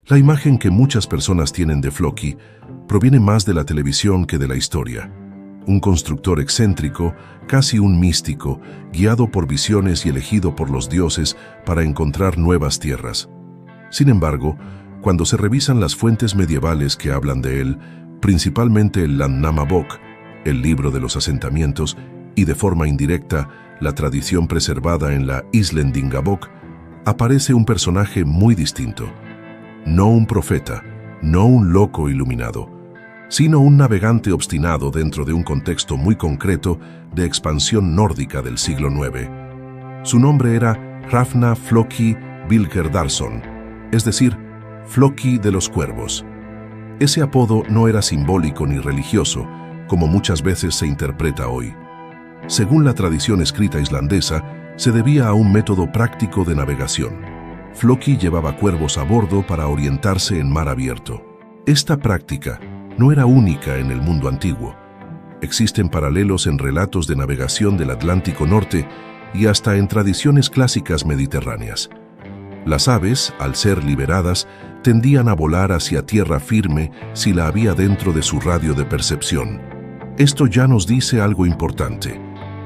La imagen que muchas personas tienen de Floki proviene más de la televisión que de la historia. Un constructor excéntrico, casi un místico, guiado por visiones y elegido por los dioses para encontrar nuevas tierras. Sin embargo, cuando se revisan las fuentes medievales que hablan de él, principalmente el Landnama Bók, el libro de los asentamientos, y de forma indirecta, la tradición preservada en la Islendinga Bók, aparece un personaje muy distinto. No un profeta, no un loco iluminado, sino un navegante obstinado dentro de un contexto muy concreto de expansión nórdica del siglo IX. Su nombre era Hrafna Floki Vilgerdarson, es decir, Floki de los Cuervos. Ese apodo no era simbólico ni religioso, como muchas veces se interpreta hoy. Según la tradición escrita islandesa, se debía a un método práctico de navegación. Floki llevaba cuervos a bordo para orientarse en mar abierto. Esta práctica no era única en el mundo antiguo. Existen paralelos en relatos de navegación del Atlántico Norte y hasta en tradiciones clásicas mediterráneas. Las aves, al ser liberadas, tendían a volar hacia tierra firme si la había dentro de su radio de percepción. Esto ya nos dice algo importante.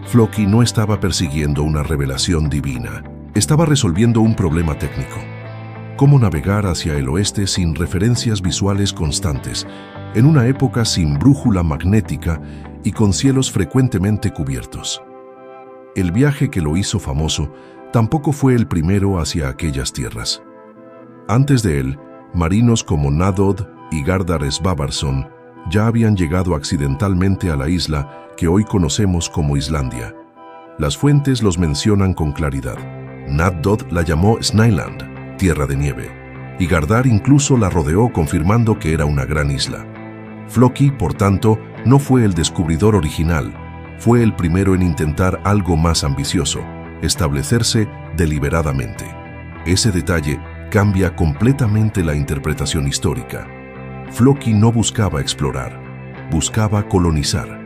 Floki no estaba persiguiendo una revelación divina. Estaba resolviendo un problema técnico. ¿Cómo navegar hacia el oeste sin referencias visuales constantes, en una época sin brújula magnética y con cielos frecuentemente cubiertos? El viaje que lo hizo famoso tampoco fue el primero hacia aquellas tierras. Antes de él, marinos como Nadod y Gardar Svavarsson ya habían llegado accidentalmente a la isla que hoy conocemos como Islandia. Las fuentes los mencionan con claridad. Nadod la llamó Snæland, tierra de nieve, y Gardar incluso la rodeó confirmando que era una gran isla. Floki, por tanto, no fue el descubridor original, fue el primero en intentar algo más ambicioso, establecerse deliberadamente. Ese detalle cambia completamente la interpretación histórica. Floki no buscaba explorar, buscaba colonizar.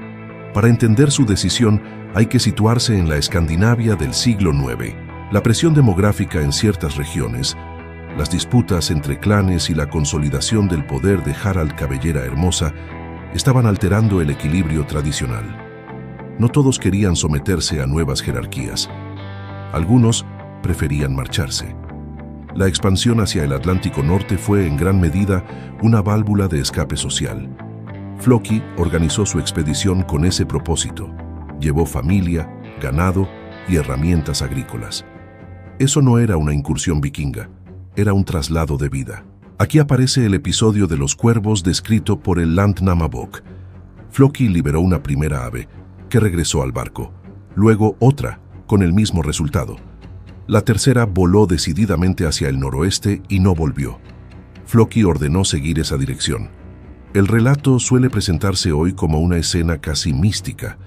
Para entender su decisión hay que situarse en la Escandinavia del siglo IX. La presión demográfica en ciertas regiones, las disputas entre clanes y la consolidación del poder de Harald Cabellera Hermosa estaban alterando el equilibrio tradicional. No todos querían someterse a nuevas jerarquías. Algunos preferían marcharse. La expansión hacia el Atlántico Norte fue en gran medida una válvula de escape social. Floki organizó su expedición con ese propósito. Llevó familia, ganado y herramientas agrícolas. Eso no era una incursión vikinga, era un traslado de vida. Aquí aparece el episodio de los cuervos descrito por el Landnama Bók. Floki liberó una primera ave, que regresó al barco, luego otra, con el mismo resultado. La tercera voló decididamente hacia el noroeste y no volvió. Floki ordenó seguir esa dirección. El relato suele presentarse hoy como una escena casi mística,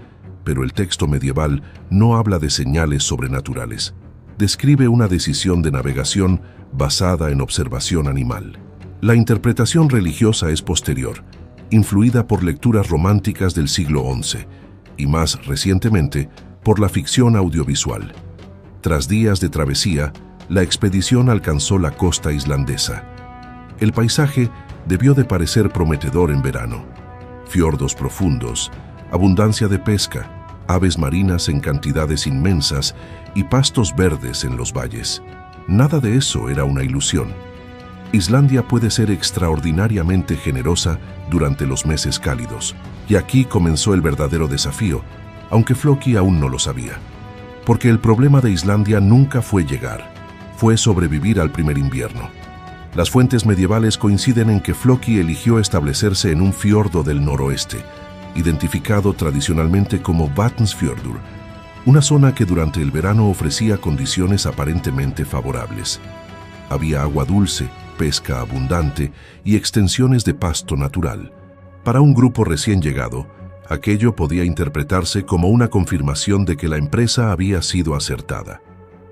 pero el texto medieval no habla de señales sobrenaturales. Describe una decisión de navegación basada en observación animal. La interpretación religiosa es posterior, influida por lecturas románticas del siglo XI y más recientemente por la ficción audiovisual. Tras días de travesía, la expedición alcanzó la costa islandesa. El paisaje debió de parecer prometedor en verano. Fiordos profundos, abundancia de pesca, aves marinas en cantidades inmensas y pastos verdes en los valles. Nada de eso era una ilusión. Islandia puede ser extraordinariamente generosa durante los meses cálidos, y aquí comenzó el verdadero desafío, aunque Floki aún no lo sabía. Porque el problema de Islandia nunca fue llegar, fue sobrevivir al primer invierno. Las fuentes medievales coinciden en que Floki eligió establecerse en un fiordo del noroeste, identificado tradicionalmente como Vatnsfjörður, una zona que durante el verano ofrecía condiciones aparentemente favorables. Había agua dulce, pesca abundante y extensiones de pasto natural. Para un grupo recién llegado, aquello podía interpretarse como una confirmación de que la empresa había sido acertada.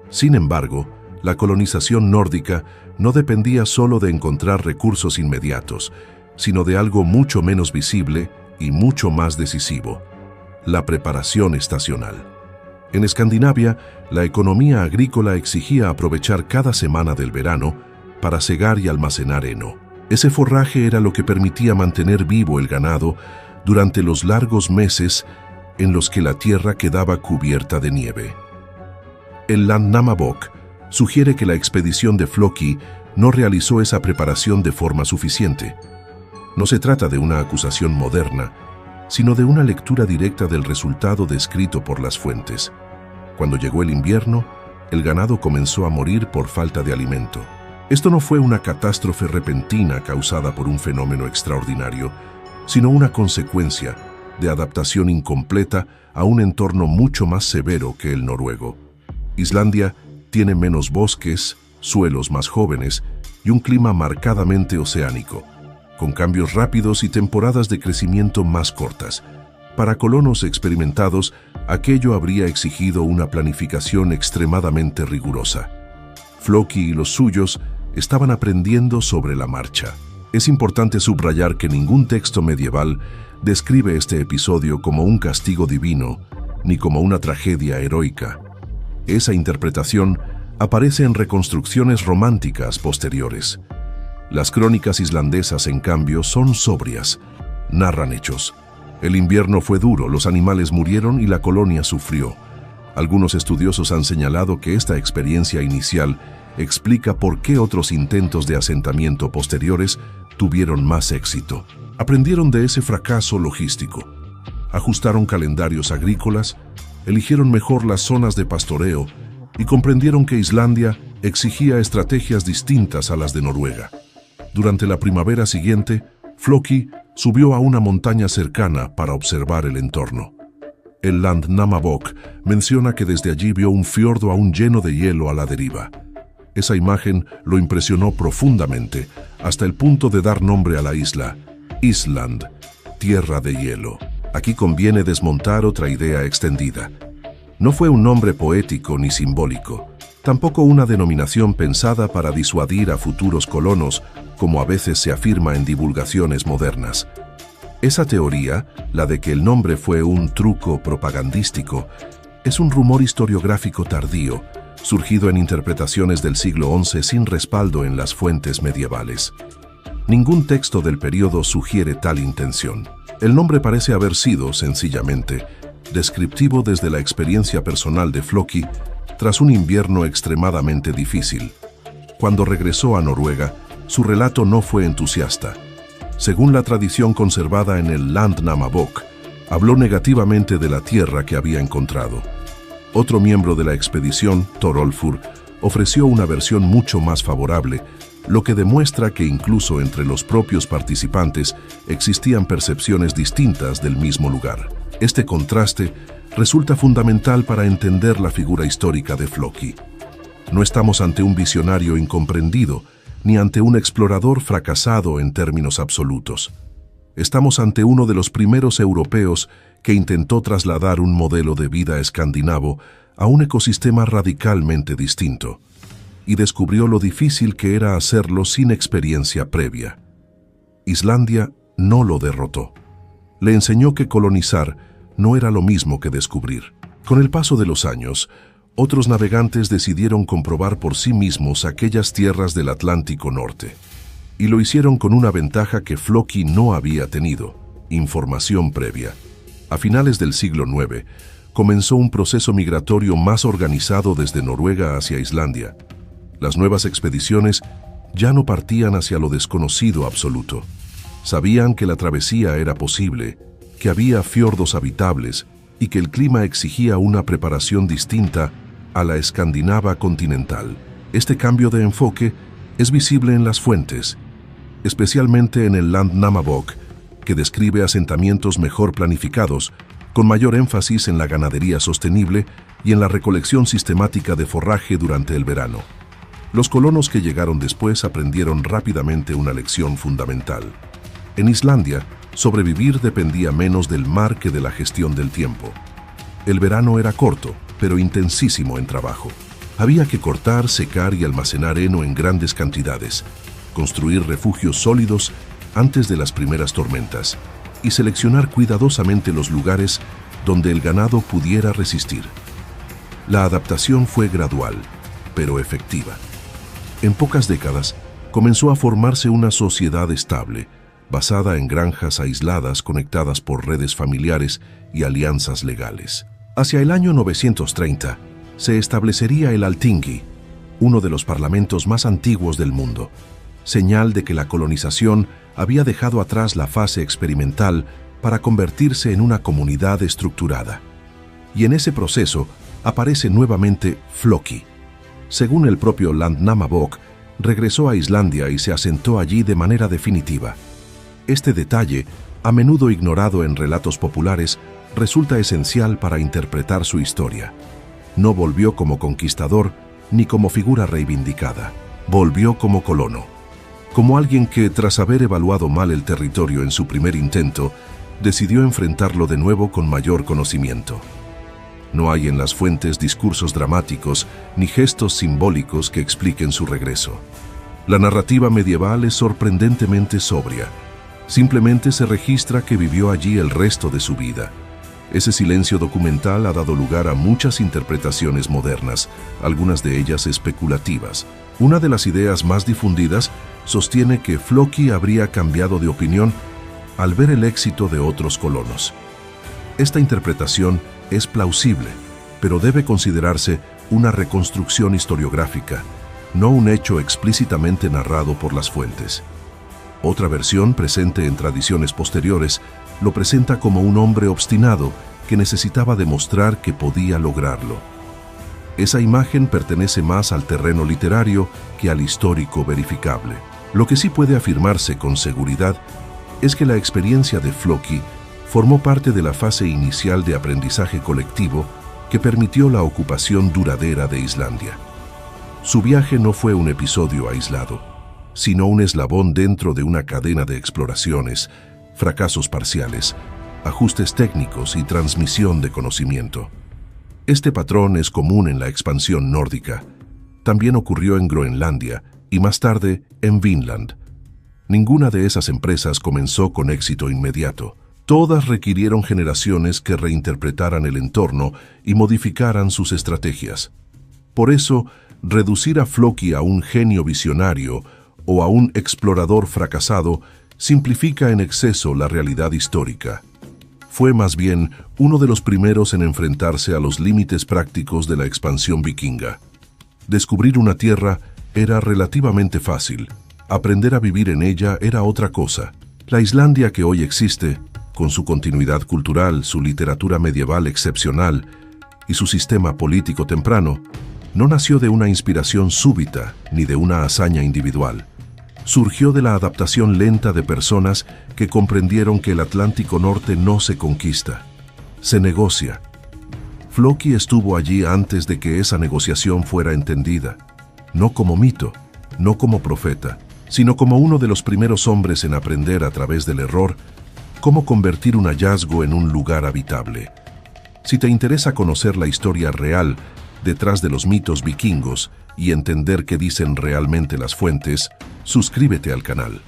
Sin embargo, la colonización nórdica no dependía solo de encontrar recursos inmediatos, sino de algo mucho menos visible y mucho más decisivo: la preparación estacional. En Escandinavia, la economía agrícola exigía aprovechar cada semana del verano para cegar y almacenar heno. Ese forraje era lo que permitía mantener vivo el ganado durante los largos meses en los que la tierra quedaba cubierta de nieve. El Landnáma Bók sugiere que la expedición de Floki no realizó esa preparación de forma suficiente. No se trata de una acusación moderna, sino de una lectura directa del resultado descrito por las fuentes. Cuando llegó el invierno, el ganado comenzó a morir por falta de alimento. Esto no fue una catástrofe repentina causada por un fenómeno extraordinario, sino una consecuencia de adaptación incompleta a un entorno mucho más severo que el noruego. Islandia tiene menos bosques, suelos más jóvenes y un clima marcadamente oceánico, con cambios rápidos y temporadas de crecimiento más cortas. Para colonos experimentados, aquello habría exigido una planificación extremadamente rigurosa. Floki y los suyos estaban aprendiendo sobre la marcha. Es importante subrayar que ningún texto medieval describe este episodio como un castigo divino, ni como una tragedia heroica. Esa interpretación aparece en reconstrucciones románticas posteriores. Las crónicas islandesas, en cambio, son sobrias, narran hechos. El invierno fue duro, los animales murieron y la colonia sufrió. Algunos estudiosos han señalado que esta experiencia inicial explica por qué otros intentos de asentamiento posteriores tuvieron más éxito. Aprendieron de ese fracaso logístico, ajustaron calendarios agrícolas, eligieron mejor las zonas de pastoreo y comprendieron que Islandia exigía estrategias distintas a las de Noruega. Durante la primavera siguiente, Floki subió a una montaña cercana para observar el entorno. El Landnáma Bók menciona que desde allí vio un fiordo aún lleno de hielo a la deriva. Esa imagen lo impresionó profundamente, hasta el punto de dar nombre a la isla, Island, tierra de hielo. Aquí conviene desmontar otra idea extendida. No fue un nombre poético ni simbólico, tampoco una denominación pensada para disuadir a futuros colonos, como a veces se afirma en divulgaciones modernas. Esa teoría, la de que el nombre fue un truco propagandístico, es un rumor historiográfico tardío, surgido en interpretaciones del siglo XI sin respaldo en las fuentes medievales. Ningún texto del período sugiere tal intención. El nombre parece haber sido, sencillamente, descriptivo desde la experiencia personal de Floki tras un invierno extremadamente difícil. Cuando regresó a Noruega, su relato no fue entusiasta. Según la tradición conservada en el Landnáma Bók, habló negativamente de la tierra que había encontrado. Otro miembro de la expedición, Thorolfur, ofreció una versión mucho más favorable, lo que demuestra que incluso entre los propios participantes existían percepciones distintas del mismo lugar. Este contraste resulta fundamental para entender la figura histórica de Floki. No estamos ante un visionario incomprendido, ni ante un explorador fracasado en términos absolutos. Estamos ante uno de los primeros europeos que intentó trasladar un modelo de vida escandinavo a un ecosistema radicalmente distinto, y descubrió lo difícil que era hacerlo sin experiencia previa. Islandia no lo derrotó. Le enseñó que colonizar no era lo mismo que descubrir. Con el paso de los años, otros navegantes decidieron comprobar por sí mismos aquellas tierras del Atlántico Norte, y lo hicieron con una ventaja que Floki no había tenido: información previa. A finales del siglo IX, comenzó un proceso migratorio más organizado desde Noruega hacia Islandia. Las nuevas expediciones ya no partían hacia lo desconocido absoluto. Sabían que la travesía era posible, que había fiordos habitables y que el clima exigía una preparación distinta a la escandinava continental. Este cambio de enfoque es visible en las fuentes, especialmente en el Landnáma Bók, que describe asentamientos mejor planificados, con mayor énfasis en la ganadería sostenible y en la recolección sistemática de forraje durante el verano. Los colonos que llegaron después aprendieron rápidamente una lección fundamental. En Islandia, sobrevivir dependía menos del mar que de la gestión del tiempo. El verano era corto, pero intensísimo en trabajo. Había que cortar, secar y almacenar heno en grandes cantidades, construir refugios sólidos antes de las primeras tormentas y seleccionar cuidadosamente los lugares donde el ganado pudiera resistir. La adaptación fue gradual, pero efectiva. En pocas décadas, comenzó a formarse una sociedad estable, basada en granjas aisladas conectadas por redes familiares y alianzas legales. Hacia el año 930, se establecería el Alþingi, uno de los parlamentos más antiguos del mundo, señal de que la colonización había dejado atrás la fase experimental para convertirse en una comunidad estructurada. Y en ese proceso aparece nuevamente Floki. Según el propio Landnámabók, regresó a Islandia y se asentó allí de manera definitiva. Este detalle, a menudo ignorado en relatos populares, resulta esencial para interpretar su historia. No volvió como conquistador ni como figura reivindicada. Volvió como colono, como alguien que, tras haber evaluado mal el territorio en su primer intento, decidió enfrentarlo de nuevo con mayor conocimiento. No hay en las fuentes discursos dramáticos ni gestos simbólicos que expliquen su regreso. La narrativa medieval es sorprendentemente sobria. Simplemente se registra que vivió allí el resto de su vida. Ese silencio documental ha dado lugar a muchas interpretaciones modernas, algunas de ellas especulativas. Una de las ideas más difundidas sostiene que Floki habría cambiado de opinión al ver el éxito de otros colonos. Esta interpretación es plausible, pero debe considerarse una reconstrucción historiográfica, no un hecho explícitamente narrado por las fuentes. Otra versión, presente en tradiciones posteriores, lo presenta como un hombre obstinado que necesitaba demostrar que podía lograrlo. Esa imagen pertenece más al terreno literario que al histórico verificable. Lo que sí puede afirmarse con seguridad es que la experiencia de Floki formó parte de la fase inicial de aprendizaje colectivo que permitió la ocupación duradera de Islandia. Su viaje no fue un episodio aislado, sino un eslabón dentro de una cadena de exploraciones, fracasos parciales, ajustes técnicos y transmisión de conocimiento. Este patrón es común en la expansión nórdica. También ocurrió en Groenlandia y más tarde en Vinland. Ninguna de esas empresas comenzó con éxito inmediato. Todas requirieron generaciones que reinterpretaran el entorno y modificaran sus estrategias. Por eso, reducir a Floki a un genio visionario o a un explorador fracasado simplifica en exceso la realidad histórica. Fue más bien uno de los primeros en enfrentarse a los límites prácticos de la expansión vikinga. Descubrir una tierra era relativamente fácil. Aprender a vivir en ella era otra cosa. La Islandia que hoy existe, con su continuidad cultural, su literatura medieval excepcional y su sistema político temprano, no nació de una inspiración súbita ni de una hazaña individual. Surgió de la adaptación lenta de personas que comprendieron que el Atlántico Norte no se conquista, se negocia. Floki estuvo allí antes de que esa negociación fuera entendida, no como mito, no como profeta, sino como uno de los primeros hombres en aprender a través del error cómo convertir un hallazgo en un lugar habitable. Si te interesa conocer la historia real detrás de los mitos vikingos y entender qué dicen realmente las fuentes, suscríbete al canal.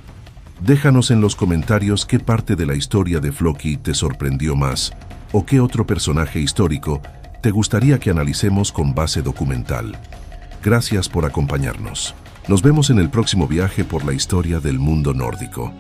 Déjanos en los comentarios qué parte de la historia de Floki te sorprendió más o qué otro personaje histórico te gustaría que analicemos con base documental. Gracias por acompañarnos. Nos vemos en el próximo viaje por la historia del mundo nórdico.